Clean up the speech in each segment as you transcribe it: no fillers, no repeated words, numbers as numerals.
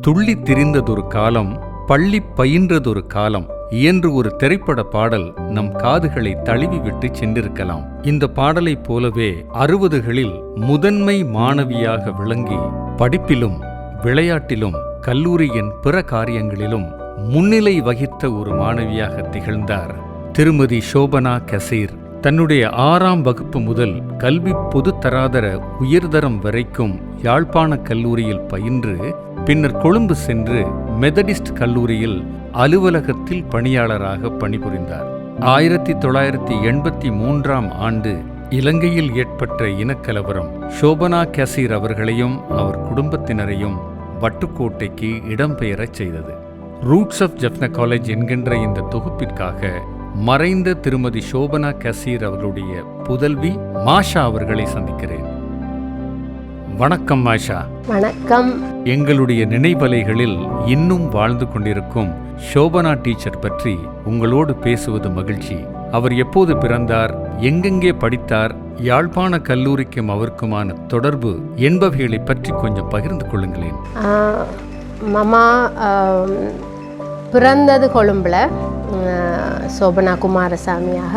துள்ளி திரிந்ததொரு காலம், பள்ளி பயின்றதொரு காலம் என்று ஒரு திரைப்பட பாடல் நம் காதுகளை தழுவிவிட்டு சென்றிருக்கலாம். இந்த பாடலைப் போலவே 60களில் முதன்மை மாணவியாக விளங்கி படிப்பிலும் விளையாட்டிலும் கல்லூரியின் பிற காரியங்களிலும் முன்னிலை வகித்த ஒரு மாணவியாக திகழ்ந்தார் திருமதி ஷோபனா கசீர். தன்னுடைய 6ஆம் வகுப்பு முதல் கல்வி பொதுத்தராதர உயர்தரம் வரைக்கும் யாழ்ப்பாண கல்லூரியில் பயின்று பின்னர் கொழும்பு சென்று மெதடிஸ்ட் கல்லூரியில் அலுவலகத்தில் பணியாளராக பணிபுரிந்தார். 1983ஆம் ஆண்டு இலங்கையில் ஏற்பட்ட இனக்கலவரம் ஷோபனா கசீர் அவர்களையும் அவர் குடும்பத்தினரையும் வட்டுக்கோட்டைக்கு இடம்பெயரச் செய்தது. ரூட்ஸ் ஆஃப் ஜெஃப்னா காலேஜ் என்கின்ற இந்த தொகுப்பிற்காக மறைந்த திருமதி ஷோபனா கசீர் அவர்களுடைய புதல்வி மாஷா அவர்களை சந்திக்கிறேன். வணக்கம் மாஷா. வணக்கம். எங்களுடைய நினைவலைகளில் இன்னும் வாழ்ந்து கொண்டிருக்கும் ஷோபனா டீச்சர் பற்றி உங்களோடு பேசுவது மகிழ்ச்சி. அவர் எப்போது பிறந்தார், எங்கெங்கே படித்தார், யாழ்ப்பாண கல்லூரிக்கும் அவருக்குமான தொடர்பு என்பவைகளை பற்றி கொஞ்சம் பகிர்ந்து கொள்ளுங்களேன். மாமா பிறந்தது கொழும்பில், சோபனா குமாரசாமியாக.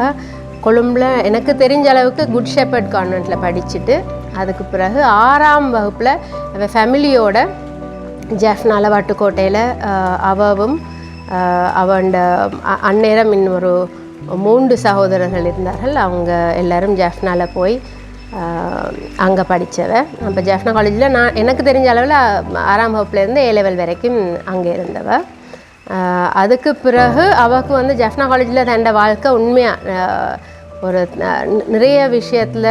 கொழும்பில் எனக்கு தெரிஞ்ச அளவுக்கு குட் ஷெப்பர்ட் கான்வென்ட்டில் படிச்சுட்டு அதுக்கு பிறகு 6ஆம் வகுப்பில் அவள் ஃபேமிலியோட ஜெஃப்னால வட்டுக்கோட்டையில் அவவும் அவண்ட அந்நேரம் இன்னொரு 3 சகோதரர்கள் இருந்தார்கள். அவங்க எல்லோரும் ஜெஃப்னால போய் அங்கே படித்தவ. அப்போ ஜெஃப்னா காலேஜில் எனக்கு தெரிஞ்ச அளவில் 6ஆம் வகுப்புலேருந்து A லெவல் வரைக்கும் அங்கே இருந்தவ. அதுக்கு பிறகு அவளுக்கு வந்து ஜெஃப்னா காலேஜில் தண்ட வாழ்க்கை உண்மையாக ஒரு நிறைய விஷயத்தில்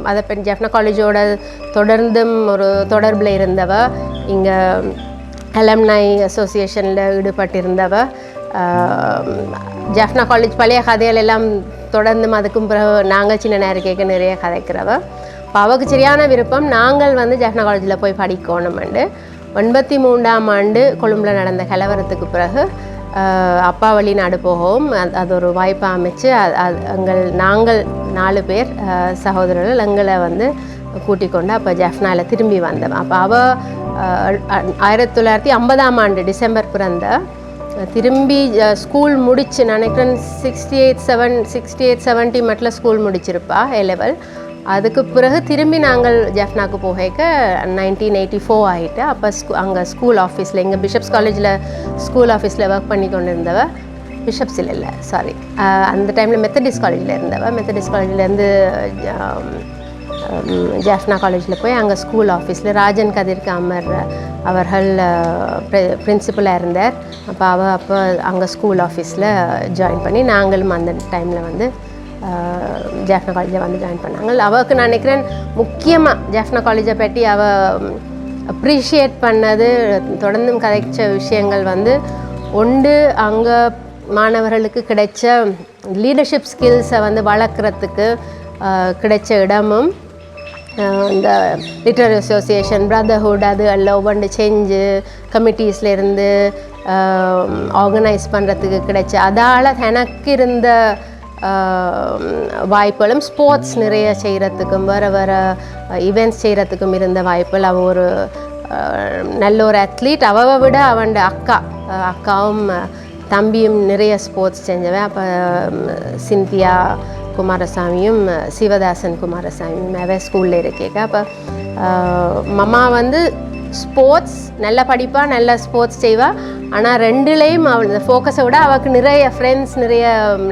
அதை பெண் ஜெஃப்னா காலேஜோட தொடர்ந்தும் ஒரு தொடர்பில் இருந்தவ. இங்கே அலம்னை அசோசியேஷனில் ஈடுபட்டிருந்தவ. ஜெஃப்னா காலேஜ் பழைய கதைகள் எல்லாம் தொடர்ந்தும் அதுக்கும் பிறகு நாங்கள் சின்ன நேரம் கேட்க நிறைய கதைக்கிறவ. இப்போ அவளுக்கு சரியான விருப்பம் நாங்கள் வந்து ஜெஃப்னா காலேஜில் போய் படிக்கணுமெண்டு. 83ஆம் ஆண்டு கொழும்பில் நடந்த கலவரத்துக்கு பிறகு அப்பா வழி நாடு போகவும் அது ஒரு வாய்ப்பாக அமைச்சு நாங்கள் 4 பேர் சகோதரர்கள் எங்களை வந்து கூட்டிக் கொண்டு அப்போ ஜெஃப்னாவில் திரும்பி வந்தோம். அப்போ அவள் 1950ஆம் ஆண்டு டிசம்பர் பிறந்த. திரும்பி ஸ்கூல் முடிச்சு நினைக்கிறேன் 68-70 மட்டும் ஸ்கூல் முடிச்சிருப்பா A லெவல். அதுக்கு பிறகு திரும்பி நாங்கள் ஜெஃப்னாக்கு போக 1984 ஆகிட்டு. அப்போ அங்கே ஸ்கூல் ஆஃபீஸில் எங்கள் பிஷப்ஸ் காலேஜில் ஸ்கூல் ஆஃபீஸில் ஒர்க் பண்ணி கொண்டு இருந்தவ. பிஷப்ஸில் இல்லை, சாரி, அந்த டைமில் மெத்தடிஸ்ட் காலேஜில் இருந்தவ. மெத்தடிஸ்ட் காலேஜிலேருந்து ஜெஃப்னா காலேஜில் போய் அங்கே ஸ்கூல் ஆஃபீஸில் ராஜன் கதிர்க்கு அமர் அவர்கள் பிரின்சிபலாக இருந்தார். அப்போ அப்போ அங்கே ஸ்கூல் ஆஃபீஸில் ஜாயின் பண்ணி நாங்களும் அந்த டைமில் வந்து ஜெஃப்னா காலேஜில் வந்து ஜாயின் பண்ணாங்க. அவளுக்கு நான் நினைக்கிறேன் முக்கியமாக ஜெஃப்னா காலேஜை பற்றி அவள் அப்ரிஷியேட் பண்ணது, தொடர்ந்தும் கதைச்ச விஷயங்கள் வந்து ஒன்று அங்கே மாணவர்களுக்கு கிடைச்ச லீடர்ஷிப் ஸ்கில்ஸை வந்து வளர்க்குறதுக்கு கிடைச்ச இடமும், இந்த லிட்டரரி அசோசியேஷன் பிரதர்ஹுட் அது எல்லாம் ஒவ்வொன்று செஞ்சு கமிட்டிஸ்லேருந்து ஆர்கனைஸ் பண்ணுறதுக்கு கிடைச்ச அதால் எனக்கு இருந்த வாய்ப்புகளும், ஸ்போர்ட்ஸ் நிறைய செய்கிறதுக்கும் வேறு ஈவெண்ட்ஸ் செய்கிறதுக்கும் இருந்த வாய்ப்புகள். அவள் ஒரு நல்ல ஒரு அத்லீட். அவளை விட அவன் அக்காவும் தம்பியும் நிறைய ஸ்போர்ட்ஸ் செஞ்சவன். அப்போ சிந்தியா குமாரசாமியும் சிவதாசன் குமாரசாமியும் அவன் ஸ்கூலில் இருக்கேக்க. அப்போ மம்மா வந்து ஸ்போர்ட்ஸ் நல்லா படிப்பா, நல்ல ஸ்போர்ட்ஸ் செய்வா. ஆனால் ரெண்டுலேயும் அவள் இந்த ஃபோக்கஸை விட அவளுக்கு நிறைய ஃப்ரெண்ட்ஸ் நிறைய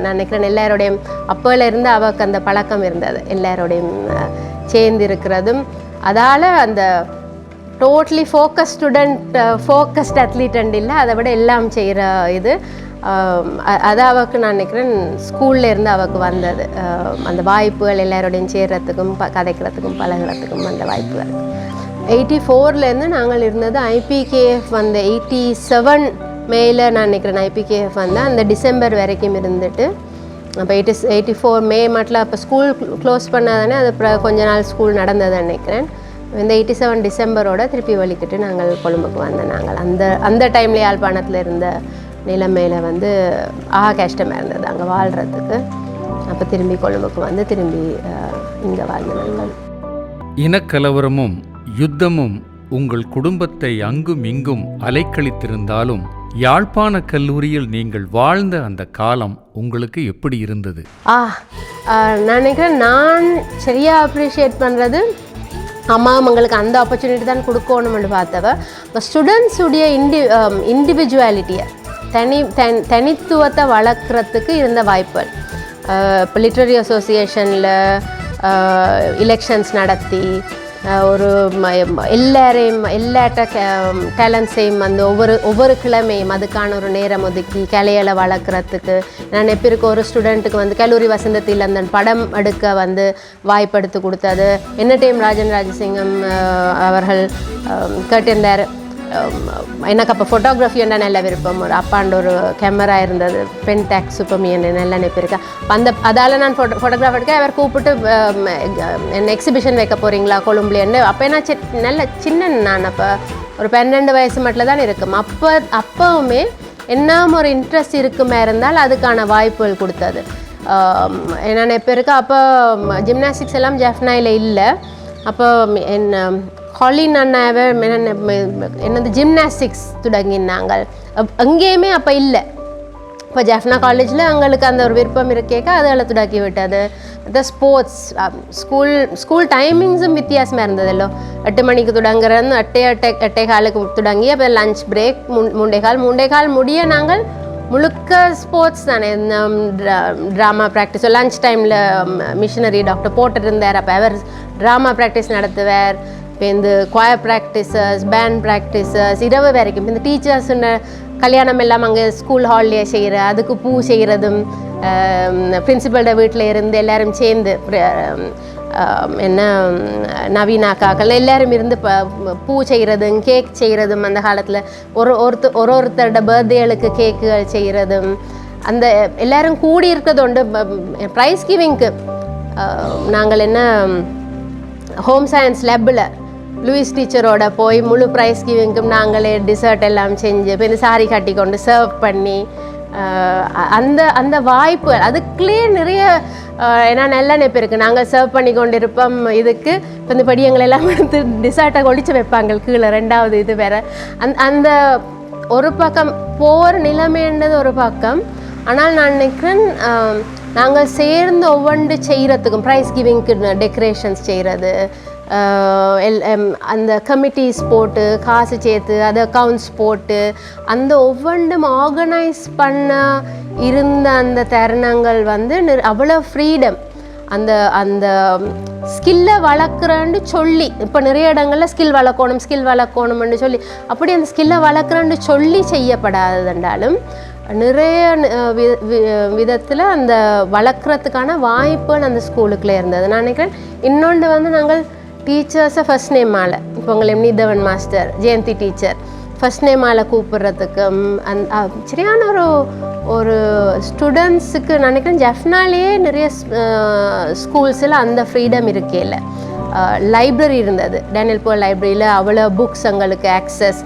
நான் நினைக்கிறேன் எல்லாரோடையும் அப்போலேருந்து அவளுக்கு அந்த பழக்கம் இருந்தது, எல்லாரோடையும் சேர்ந்து இருக்கிறதும். அதால் அந்த totally focus student, focused athlete இல்லை, அதை விட எல்லாம் செய்கிற இது அது அவளுக்கு நான் நினைக்கிறேன் ஸ்கூலில் இருந்து அவளுக்கு வந்தது. அந்த வாய்ப்புகள் எல்லாரோடையும் சேர்கிறதுக்கும் கதைக்கிறதுக்கும் பழகிறதுக்கும் அந்த வாய்ப்புகள். 84லேருந்து நாங்கள் இருந்தது IPKF வந்து 87 மேலே நான் நினைக்கிறேன் IPKF வந்து அந்த டிசம்பர் வரைக்கும் இருந்துட்டு. அப்போ 84 மே மட்டும் அப்போ ஸ்கூல் க்ளோஸ் பண்ணாதானே, அது கொஞ்ச நாள் ஸ்கூல் நடந்ததுன்னு நினைக்கிறேன். இந்த 87 டிசம்பரோட திருப்பி வலிக்கிட்டு நாங்கள் கொழும்புக்கு வந்தோம். நாங்கள் அந்த டைமில் யாழ்ப்பாணத்தில் இருந்த நிலைமையில் வந்து கஷ்டமாக இருந்தது அங்கே வாழ்கிறதுக்கு. அப்போ திரும்பி கொழும்புக்கு வந்து திரும்பி இங்கே வாழ்ந்த நாங்கள். இனக்கலவரமும் யுத்தமும் உங்கள் குடும்பத்தை அங்கும் இங்கும் அலைக்கழித்திருந்தாலும் யாழ்ப்பாண கல்லூரியில் நீங்கள் வாழ்ந்த அந்த காலம் உங்களுக்கு எப்படி இருந்தது? நான் நினைக்கிறேன், நான் சரியாக அப்ரிஷியேட் பண்ணுறது அம்மா எங்களுக்கு அந்த ஆப்பர்ச்சுனிட்டி தான் கொடுக்கணும்னு பார்த்தவ ஸ்டூடெண்ட்ஸுடைய இண்டிவிஜுவாலிட்டியை தனித்துவத்தை வளர்க்குறதுக்கு இருந்த வாய்ப்புகள். இப்போ லிட்ரரி அசோசியேஷனில் எலெக்ஷன்ஸ் நடத்தி ஒரு எல்லாரையும் டேலண்ட்ஸையும் அந்த ஒவ்வொரு கிழமையும் அதுக்கான ஒரு நேரம் ஒதுக்கி கலைகளை வளர்க்குறதுக்கு நான் எப்போ ஒரு ஸ்டூடெண்ட்டுக்கு வந்து கல்லூரி வசந்தத்தில் அந்த படம் எடுக்க வந்து வாய்ப்படுத்தி கொடுத்தது. டைம் ராஜன் ராஜசிங்கம் அவர்கள் கேட்டிருந்தார். எனக்கு அப்போ ஃபோட்டோகிராஃபி என்ன நல்ல விருப்பம். ஒரு அப்பாண்ட ஒரு கேமரா இருந்தது, பென்டாக் சூப்பர்மியன் நல்ல நினைப்பிருக்கேன். அதால் நான் ஃபோட்டோகிராஃப் எடுக்க அவர் கூப்பிட்டு என்ன எக்ஸிபிஷன் வைக்க போகிறீங்களா கொழும்புலேன்னு. அப்போ நான் நல்ல சின்ன, நான் அப்போ ஒரு 12 வயசு மட்டும் தான் இருக்கும். அப்போவுமே என்ன ஒரு இன்ட்ரெஸ்ட் இருக்குமே இருந்தால் அதுக்கான வாய்ப்புகள் கொடுத்தது. நான் எப்போ இருக்கேன் அப்போ ஜிம்னாஸ்டிக்ஸ் எல்லாம் ஜெஃப்னாயில் இல்லை. அப்போ ஹாலின் அண்ணாவை என்னது ஜிம்னாஸ்டிக்ஸ் தொடங்கினாங்க. அங்கேயுமே அப்போ இல்லை. இப்போ ஜெஃப்னா காலேஜில் எங்களுக்கு அந்த ஒரு விருப்பம் இருக்கேக்க அதில் தொடக்கி விட்டது. இந்த ஸ்போர்ட்ஸ் ஸ்கூல் டைமிங்ஸும் வித்தியாசமாக இருந்ததല്ലോ. 8 மணிக்கு தொடங்குறது 8:15 தொடங்கி அப்போ லஞ்ச் பிரேக் 3:15 முடிய நாங்கள் முழுக்க ஸ்போர்ட்ஸ் தானே. ட்ராமா ப்ராக்டிஸ் லஞ்ச் டைமில் மிஷினரி டாக்டர் போட்டுருந்தார். அப்போ அவர் ட்ராமா ப்ராக்டிஸ் நடத்துவார். இப்போ இந்த குவாயர் ப்ராக்டிசஸ், பேண்ட் ப்ராக்டிசஸ் இரவு வரைக்கும். இந்த டீச்சர்ஸுன்னு கல்யாணம் எல்லாம் அங்கே ஸ்கூல் ஹால்லேயே செய்கிற அதுக்கு பூ செய்கிறதும், பிரின்சிபல்ட வீட்டில் இருந்து எல்லோரும் சேர்ந்து என்ன நவீனாக்காக்கள் எல்லோரும் இருந்து பூ செய்கிறதும் கேக் செய்கிறதும், அந்த காலத்தில் ஒருத்தரோட பர்த்டேகளுக்கு கேக்குகள் செய்கிறதும், அந்த எல்லோரும் கூடி இருக்கிறது உண்டு. ப்ரைஸ் கிவிங்க்கு நாங்கள் என்ன ஹோம் சயின்ஸ் லேப்பில் லூயிஸ் டீச்சரோட போய் முழு ப்ரைஸ் கிவிங்க்கும் நாங்களே டிசர்ட் எல்லாம் செஞ்சு இப்போ இந்த சாரி கட்டி கொண்டு சர்வ் பண்ணி அந்த வாய்ப்பு அதுக்குள்ளே நிறைய ஏன்னா நல்ல நினைப்பு இருக்குது. நாங்கள் சர்வ் பண்ணி கொண்டு இருப்போம். இதுக்கு இப்போ இந்த படியங்களெல்லாம் எடுத்து டிசர்ட்டை ஒழிச்சு வைப்பாங்க கீழே 2வது இது வேறு. அந்த ஒரு பக்கம் போர் நிலைமைன்றது ஒரு பக்கம். ஆனால் நான் நினைக்கிறேன் நாங்கள் சேர்ந்து ஒவ்வொன்று செய்கிறதுக்கும் ப்ரைஸ் கிவிங்க்கு டெக்கரேஷன்ஸ் செய்கிறது, அந்த கமிட்டிஸ் போட்டு காசு சேர்த்து அது அக்கௌண்ட்ஸ் போட்டு அந்த ஒவ்வொன்றும் ஆர்கனைஸ் பண்ண இருந்த அந்த தருணங்கள் வந்து அவ்வளோ ஃப்ரீடம். அந்த ஸ்கில்லை வளர்க்குறேன்னு சொல்லி இப்போ நிறைய இடங்களில் ஸ்கில் வளர்க்கணும்னு சொல்லி அப்படி அந்த ஸ்கில்லை வளர்க்குறேன்னு சொல்லி செய்யப்படாததுண்டாலும் நிறைய விதத்தில் அந்த வளர்க்குறதுக்கான வாய்ப்புகள் அந்த ஸ்கூலுக்குள்ளே இருந்தது. நான் நினைக்கிறேன் இன்னொன்று வந்து நாங்கள் டீச்சர்ஸை ஃபஸ்ட் நேமால் இப்போ உங்களை நீதவன் மாஸ்டர், ஜெயந்தி டீச்சர் ஃபஸ்ட் நேமால் கூப்பிட்றதுக்கு சரியான ஒரு ஸ்டூடெண்ட்ஸுக்கு நினைக்கிறேன் ஜெஃப்னாலேயே நிறைய ஸ்கூல்ஸில் அந்த ஃப்ரீடம் இருக்கேல. லைப்ரரி இருந்தது, டேனியல் போல் லைப்ரரியில் அவ்வளோ புக்ஸ் எங்களுக்கு ஆக்சஸ்,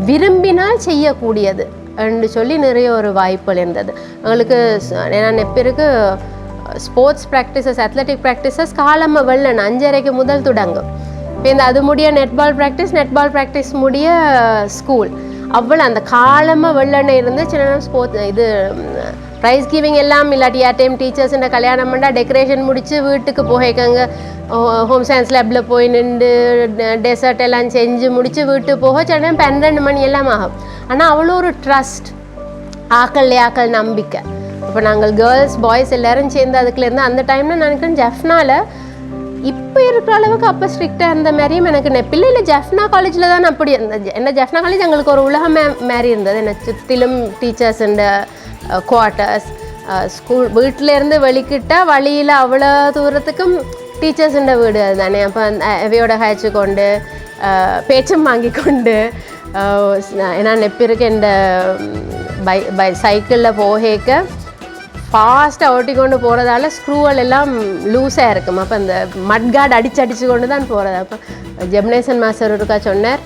விரும்பினால் செய்யக்கூடியது என்று சொல்லி நிறைய ஒரு வாய்ப்புகள் இருந்தது எங்களுக்கு. நான் எப்போ ஸ்போர்ட்ஸ் ப்ராக்டிசஸ், அத்லெட்டிக் ப்ராக்டிசஸ் காலமாக வெள்ளன 5:30 முதல் தொடங்கும். இப்போ இந்த அது முடிய நெட்பால் ப்ராக்டிஸ் முடிய ஸ்கூல் அவ்வளோ அந்த காலமாக வெள்ளன இருந்து சின்ன ஸ்போர்ட்ஸ் இது ப்ரைஸ் கிவிங் எல்லாம் இல்லாட்டி டைம் டீச்சர்ஸுன்ற கல்யாணம் பண்ணால் டெக்கரேஷன் முடித்து வீட்டுக்கு போகைக்காங்க ஹோம் சயின்ஸ் லேப்பில் போய் நின்று டெசர்ட் எல்லாம் செஞ்சு முடித்து வீட்டுக்கு போக சில 12 மணி எல்லாம் ஆகும். ஆனால் அவ்வளோ ஒரு ட்ரஸ்ட், ஆக்கள் நம்பிக்கை. இப்போ நாங்கள் கேர்ள்ஸ் பாய்ஸ் எல்லோரும் சேர்ந்து அதுக்குள்ளேருந்து அந்த டைமில் நினைக்கிறேன் ஜெஃப்னாவில் இப்போ இருக்கிற அளவுக்கு அப்போ ஸ்ட்ரிக்டாக இருந்த மாதிரியும் எனக்கு பிள்ளையில் ஜெஃப்னா காலேஜில் தான் அப்படி என்ன ஜெஃப்னா காலேஜ் எங்களுக்கு ஒரு உலகம் மாரி இருந்தது. என்ன சுற்றிலும் டீச்சர்ஸுண்ட குவார்ட்டர்ஸ், ஸ்கூல் வீட்டிலேருந்து வெளிக்கிட்டால் வழியில் அவ்வளோ தூரத்துக்கும் டீச்சர்ஸுண்ட வீடு அதுதானே. அப்போ அவையோட ஹேச்சு கொண்டு பேச்சும் வாங்கி கொண்டு நான் நெப்பிருக்கு இந்த சைக்கிளில் போகேக்க ஃபாஸ்ட்டாக ஓட்டி கொண்டு போகிறதால ஸ்க்ரூவல் எல்லாம் லூஸாக இருக்கும். அப்போ அந்த மட்கார்டு அடிச்சு கொண்டு தான் போகிறது. அப்போ ஜெம்னேசன் மாஸ்டர் இருக்கா சொன்னார்,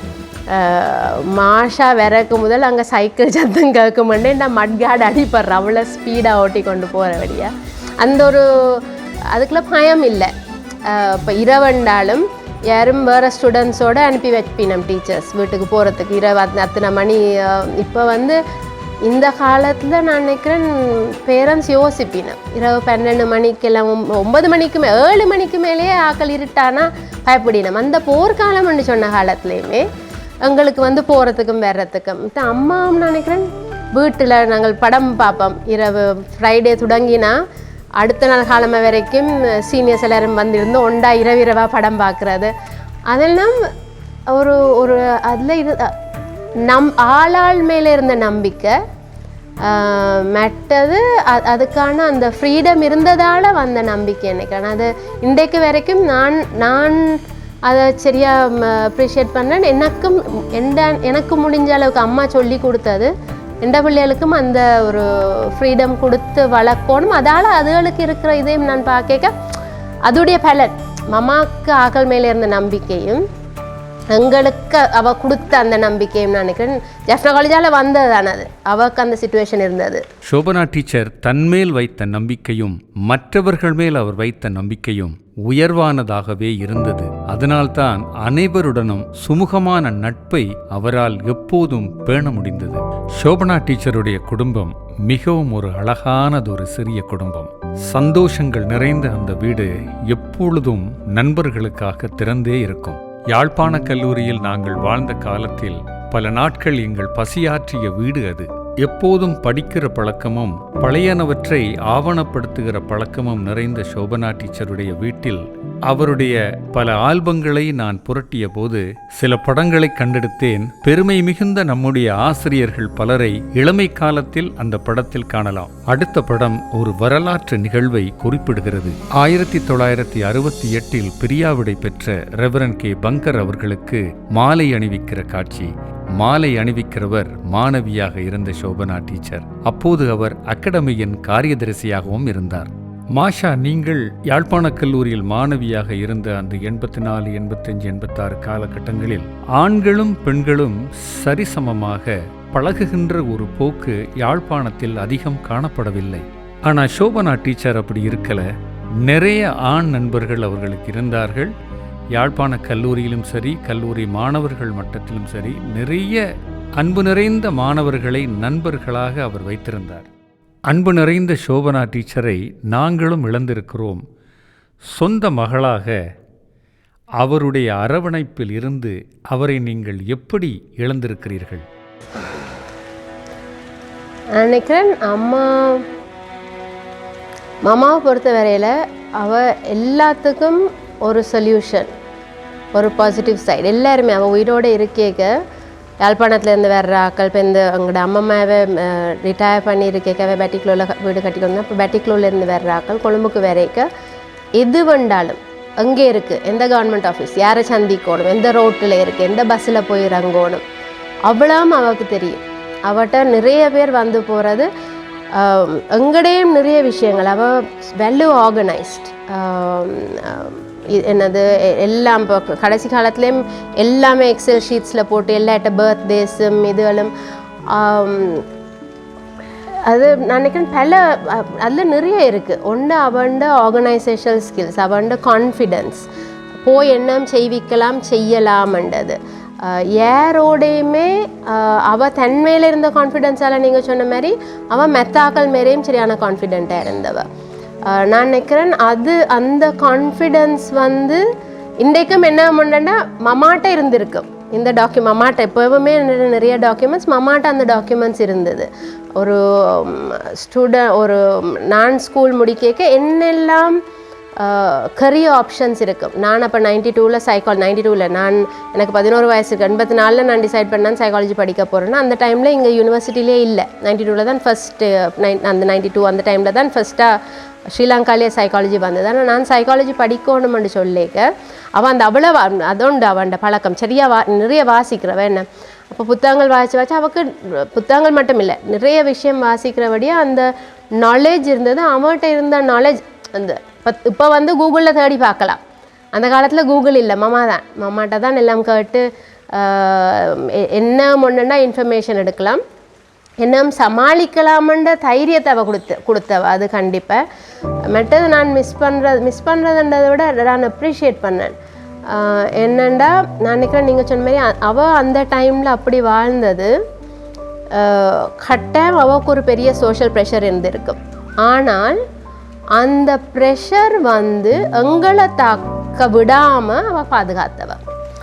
மாஷா விறக்கு முதல் அங்கே சைக்கிள் சத்தம் கேட்க மாட்டேன், நான் மட்கார்டு அடிப்படுறேன் அவ்வளோ ஸ்பீடாக ஓட்டி கொண்டு போகிற வழியாக. அந்த ஒரு அதுக்குள்ளே பயம் இல்லை. இப்போ இரவண்டாலும் யாரும் வேறு ஸ்டூடெண்ட்ஸோடு அனுப்பி வைப்பினோம் டீச்சர்ஸ் வீட்டுக்கு போகிறதுக்கு இரவு அத்தனை மணி. இப்போ வந்து இந்த காலத்தில் நான் நினைக்கிறேன் பேரண்ட்ஸ் யோசிப்பினேன் இரவு 12 மணிக்கெல்லாம் 9 மணிக்கு 7 மணிக்கு மேலேயே ஆக்கள் இருட்டானா பயப்படினோம். அந்த போர்க்காலம்னு சொன்ன காலத்துலேயுமே எங்களுக்கு வந்து போகிறதுக்கும் வர்றதுக்கும் அம்மாவும் நினைக்கிறேன் வீட்டில் நாங்கள் படம் பார்ப்போம். இரவு ஃப்ரைடே தொடங்கினா அடுத்த நாள் காலமை வரைக்கும் சீனியர்ஸ் எல்லோரும் வந்திருந்து ஒண்டா இரவாக படம் பார்க்குறது அதெல்லாம் ஒரு ஒரு அதில் ஆளாள் மேலே இருந்த நம்பிக்கை மற்றது அதுக்கான அந்த ஃப்ரீடம் இருந்ததால் வந்த நம்பிக்கை நினைக்கிறேன். அது இன்றைக்கு வரைக்கும் நான் அதை சரியாக அப்ரிஷியேட் பண்ணேன். எனக்கு முடிஞ்ச அளவுக்கு அம்மா சொல்லி கொடுத்தது எந்த பிள்ளைகளுக்கும் அந்த ஒரு ஃப்ரீடம் கொடுத்து வளர்க்கணும். அதால் அதுகளுக்கு இருக்கிற இதையும் நான் பார்க்க அதோடைய பலன் மமாவுக்கு ஆக்கள் மேலே இருந்த நம்பிக்கையும் எங்களுக்கு அவள் கொடுத்த அந்த நம்பிக்கையும் நான் நினைக்கிறேன் ஜெஃப்னா காலேஜால் வந்தது தானே அது அவளுக்கு அந்த சிச்சுவேஷன் இருந்தது. சோபனா டீச்சர் தன்மேல் வைத்த நம்பிக்கையும் மற்றவர்கள் மேல் அவர் வைத்த நம்பிக்கையும் உயர்வானதாகவே இருந்தது. அதனால்தான் அனைவருடனும் சுமூகமான நட்பை அவரால் எப்போதும் பேண முடிந்தது. சோபனா டீச்சருடைய குடும்பம் மிகவும் ஒரு அழகானதொரு சிறிய குடும்பம். சந்தோஷங்கள் நிறைந்த அந்த வீடு எப்பொழுதும் நண்பர்களுக்காக திறந்தே இருக்கும். யாழ்ப்பாண கல்லூரியில் நாங்கள் வாழ்ந்த காலத்தில் பல நாட்கள் எங்கள் பசியாற்றிய வீடு அது. எப்போதும் படிக்கிற பழக்கமும் பழையனவற்றை ஆவணப்படுத்துகிற பழக்கமும் நிறைந்த சோபனா டீச்சருடைய வீட்டில் அவருடைய பல ஆல்பங்களை நான் புரட்டிய போது சில படங்களை கண்டெடுத்தேன். பெருமை மிகுந்த நம்முடைய ஆசிரியர்கள் பலரை இளமை காலத்தில் அந்த படத்தில் காணலாம். அடுத்த படம் ஒரு வரலாற்று நிகழ்வை குறிப்பிடுகிறது. 1968 பிரியாவிடை பெற்ற ரெவரன் கே பங்கர் அவர்களுக்கு மாலை அணிவிக்கிற காட்சி. மாலை அணிவிக்கிறவர் மாணவியாக இருந்த சோபனா டீச்சர். அப்போது அவர் அகாடமியின் காரியதரிசியாகவும் இருந்தார். மாஷா, நீங்கள் யாழ்ப்பாண கல்லூரியில் மாணவியாக இருந்த அந்த 84, 85, 86 காலகட்டங்களில் ஆண்களும் பெண்களும் சரிசமமாக பழகுகின்ற ஒரு போக்கு யாழ்ப்பாணத்தில் அதிகம் காணப்படவில்லை. ஆனால் சோபனா டீச்சர் அப்படி இருக்கல. நிறைய ஆண் நண்பர்கள் அவர்களுக்கு இருந்தார்கள். யாழ்ப்பாண கல்லூரியிலும் சரி, கல்லூரி மாணவர்கள் மட்டத்திலும் சரி, நிறைய அன்பு நிறைந்த மாணவர்களை நண்பர்களாக அவர் வைத்திருந்தார். அன்பு நிறைந்த சோபனா டீச்சரை நாங்களும் இழந்திருக்கிறோம். சொந்த மகளாக அவருடைய அரவணைப்பில் இருந்து அவரை நீங்கள் எப்படி இழந்திருக்கிறீர்கள்? நினைக்கிறேன் மாமாவை பொறுத்த வரையில் அவள் எல்லாத்துக்கும் ஒரு சொல்யூஷன், ஒரு பாசிட்டிவ் சைடு. எல்லாருமே அவள் உயிரோடு இருக்கேக்க யாழ்ப்பாணத்துலேருந்து வர்ற ஆக்கள் இப்போ இந்த அவங்களோட அம்மம்மாவை ரிட்டையர் பண்ணி இருக்கேக்கவே பேட்டிக்லூரில் வீடு கட்டிக்கணும். இப்போ பேட்டிக்லூர்லேருந்து வர்ற ஆக்கள் கொழும்புக்கு வரைக்க எது வந்தாலும் அங்கே இருக்குது. எந்த கவர்மெண்ட் ஆஃபீஸ் யாரை சந்திக்கணும், எந்த ரோட்டில் இருக்குது, எந்த பஸ்ஸில் போய் இறங்கணும், அவ்வளோவும் அவளுக்கு தெரியும். அவட்ட நிறைய பேர் வந்து போகிறது. எங்கடையும் நிறைய விஷயங்கள் அவள் வெல் ஆர்கனைஸ்ட். என்னது எல்லாம் இப்போ கடைசி காலத்துலேயும் எல்லாமே எக்ஸல் ஷீட்ஸில் போட்டு எல்லாட்ட பர்த்டேஸும் இதுகளும் அது நினைக்கிறேன் பல அதில் நிறைய இருக்குது. ஒன்று அவண்ட ஆர்கனைசேஷனல் ஸ்கில்ஸ், அவண்ட கான்ஃபிடென்ஸ், போய் என்ன செய்விக்கலாம் செய்யலாம்ன்றது. யாரோடையுமே அவள் தன்மையில் இருந்த கான்ஃபிடென்ஸால் நீங்கள் சொன்ன மாதிரி அவள் மெத்தாக்கள் மாரியும் சரியான கான்ஃபிடென்ட்டாக இருந்தவள். நான் நினைக்கிறேன் அந்த கான்ஃபிடென்ஸ் வந்து இன்றைக்கும் என்ன பண்ணுறேன்னா மமாட்ட இருந்திருக்கும். இந்த மமாட்ட எப்போவுமே நிறைய டாக்குமெண்ட்ஸ் மமாட்ட அந்த டாக்குமெண்ட்ஸ் இருந்தது. ஒரு ஒரு நான் ஸ்கூல் முடிக்க என்னெல்லாம் கரியர் ஆப்ஷன்ஸ் இருக்கும். நான் அப்போ 92ல் நான் எனக்கு 11 வயசு இருக்கு. 84 நான் டிசைட் பண்ணேன் சைக்காலஜி படிக்க போகிறேன்னா அந்த டைமில் இங்கே யூனிவர்சிட்டிலே இல்லை. 92 தான் ஃபஸ்ட்டு அந்த 92 அந்த டைமில் தான் ஃபஸ்ட்டாக ஸ்ரீலங்காலேயே சைக்காலஜி வந்தது. ஆனால் நான் சைக்காலஜி படிக்கணும்னு சொல்லிக்க அவன் அந்த அவ்வளோ அதோண்டு அவன் பழக்கம் சரியாக நிறைய வாசிக்கிறவன் என்ன. அப்போ புத்தகங்கள் வாசித்து அவளுக்கு புத்தகங்கள் மட்டும் இல்லை நிறைய விஷயம் வாசிக்கிறபடியாக அந்த நாலேஜ் இருந்தது. அவன்கிட்ட இருந்த நாலேஜ் அந்த இப்போ வந்து கூகுளில் தேடி பார்க்கலாம். அந்த காலத்தில் கூகுள் இல்லை, மம்மாட்ட தான் எல்லாம் கேட்டு என்ன ஒன்றுன்னா இன்ஃபர்மேஷன் எடுக்கலாம், என்ன சமாளிக்கலாமன்ற தைரியத்தை அவள் கொடுத்தவ. அது கண்டிப்பாக மற்றது நான் மிஸ் பண்ணுறதுன்றதை விட நான் அப்ரிஷியேட் பண்ணேன். என்னண்டா நான் நினைக்கிறேன் நீங்கள் சொன்ன மாதிரி அவள் அந்த டைமில் அப்படி வாழ்ந்தது கட்டாயம் அவளுக்கு ஒரு பெரிய சோஷியல் ப்ரெஷர் இருந்திருக்கு. ஆனால் அந்த ப்ரெஷர் வந்து எங்களை தாக்க விடாமல் அவள் பாதுகாத்தவ.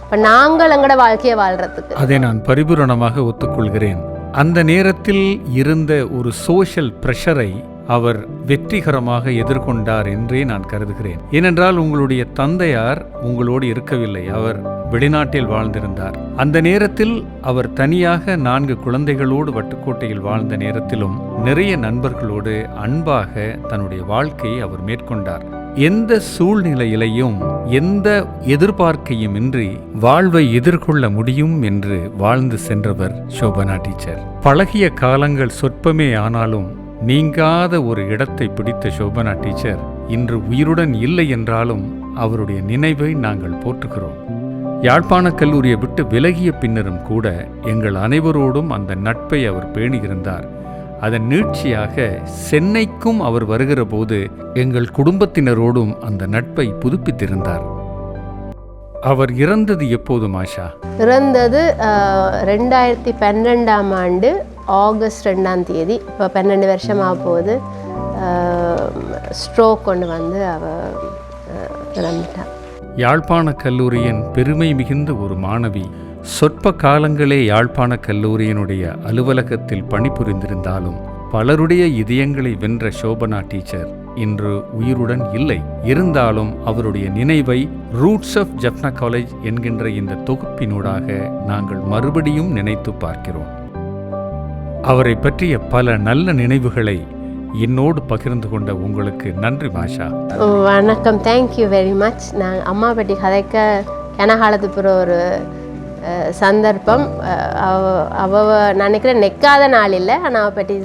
இப்போ நாங்கள் எங்களோட வாழ்க்கையை வாழ்கிறதுக்கு அதை நான் பரிபூரணமாக ஒத்துக்கொள்கிறேன். அந்த நேரத்தில் இருந்த ஒரு சோஷியல் ப்ரெஷரை அவர் வெற்றிகரமாக எதிர்கொண்டார் என்றே நான் கருதுகிறேன். ஏனென்றால் உங்களுடைய தந்தையார் உங்களோடு இருக்கவில்லை, அவர் வெளிநாட்டில் வாழ்ந்திருந்தார். அந்த நேரத்தில் அவர் தனியாக 4 குழந்தைகளோடு வட்டுக்கோட்டையில் வாழ்ந்த நேரத்திலும் நிறைய நண்பர்களோடு அன்பாக தன்னுடைய வாழ்க்கையை அவர் மேற்கொண்டார். எந்த சூழ்நிலையிலையும் எந்த எதிர்பார்க்கையும் இன்றி வாழ்வை எதிர்கொள்ள முடியும் என்று வாழ்ந்து சென்றவர் ஷோபனா டீச்சர். பழகிய காலங்கள் சொற்பமே ஆனாலும் நீங்காத ஒரு இடத்தை பிடித்த ஷோபனா டீச்சர் இன்று உயிருடன் இல்லை என்றாலும் அவருடைய நினைவை நாங்கள் போற்றுகிறோம். யாழ்ப்பாண கல்லூரியை விட்டு விலகிய பின்னரும் கூட எங்கள் அனைவரோடும் அந்த நட்பை அவர் பேணியிருந்தார். அதன் நீட்சியாக சென்னைக்கும் அவர் வருகிற போது எங்கள் குடும்பத்தினரோடும் அந்த நட்பை புதுப்பித்திருந்தார். அவர் இறந்தது எப்போது மாஷா? இறந்தது 2012ஆம் ஆண்டு ஆகஸ்ட் 2ஆம் தேதி. இப்போ 12 வருஷமாக போகுது. ஸ்ட்ரோக் கொண்டு வந்து அவள் இறந்துட்டாள். யாழ்ப்பாண கல்லூரியின் பெருமை மிகுந்த ஒரு மாணவி. சொற்ப காலங்களே யாழ்ப்பாண கல்லூரியினுடைய அலுவலகத்தில் பணிபுரிந்திருந்தாலும் பலருடைய இதயங்களை வென்ற ஷோபனா டீச்சர் இன்று உயிருடன் இல்லை. இருந்தாலும் அவருடைய நினைவை ரூட்ஸ் ஆஃப் ஜப்னா காலேஜ் என்கின்ற இந்த தொகுப்பினூடாக நாங்கள் மறுபடியும் நினைத்து பார்க்கிறோம். அவரை பற்றிய பல நல்ல நினைவுகளை என்னோடு பகிர்ந்து கொண்ட உங்களுக்கு நன்றி மாஷா. வணக்கம், தேங்க்யூ வெரி மச். நான் அம்மா பற்றி கதைக்க கனகாலத்துப்புற ஒரு சந்தர்ப்பம் அவ நினைக்கிறேன் நெக்காத நாள் இல்லை. ஆனால் அவள் பற்றி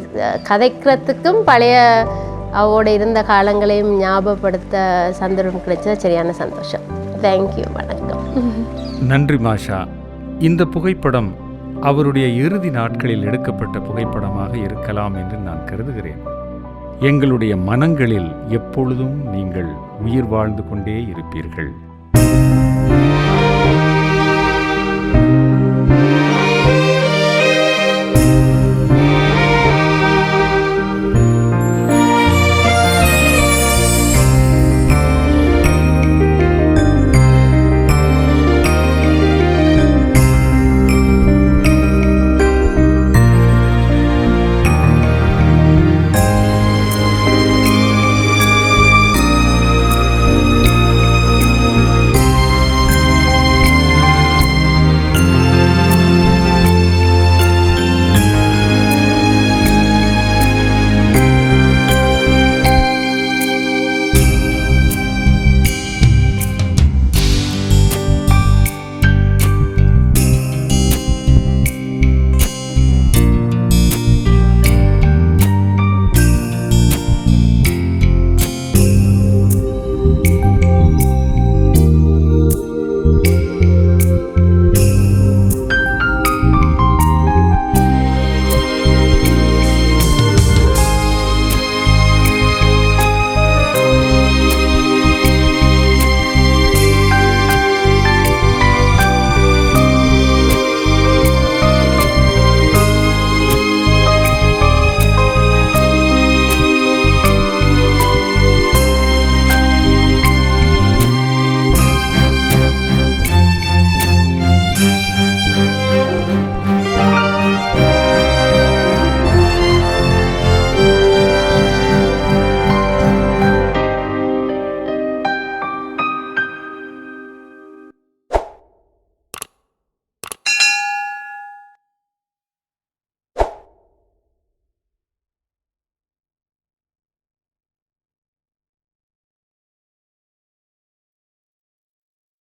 கதைக்கிறதுக்கும் பழைய அவளோட இருந்த காலங்களையும் ஞாபகப்படுத்த சந்தர்ப்பம் கிடைச்சது. சரியான சந்தோஷம். தேங்க்யூ, வணக்கம். நன்றி மாஷா. இந்த புகைப்படம் அவருடைய இறுதி நாட்களில் எடுக்கப்பட்ட புகைப்படமாக இருக்கலாம் என்று நான் கருதுகிறேன். எங்களுடைய மனங்களில் எப்பொழுதும் நீங்கள் உயிர் வாழ்ந்து கொண்டே இருப்பீர்கள்.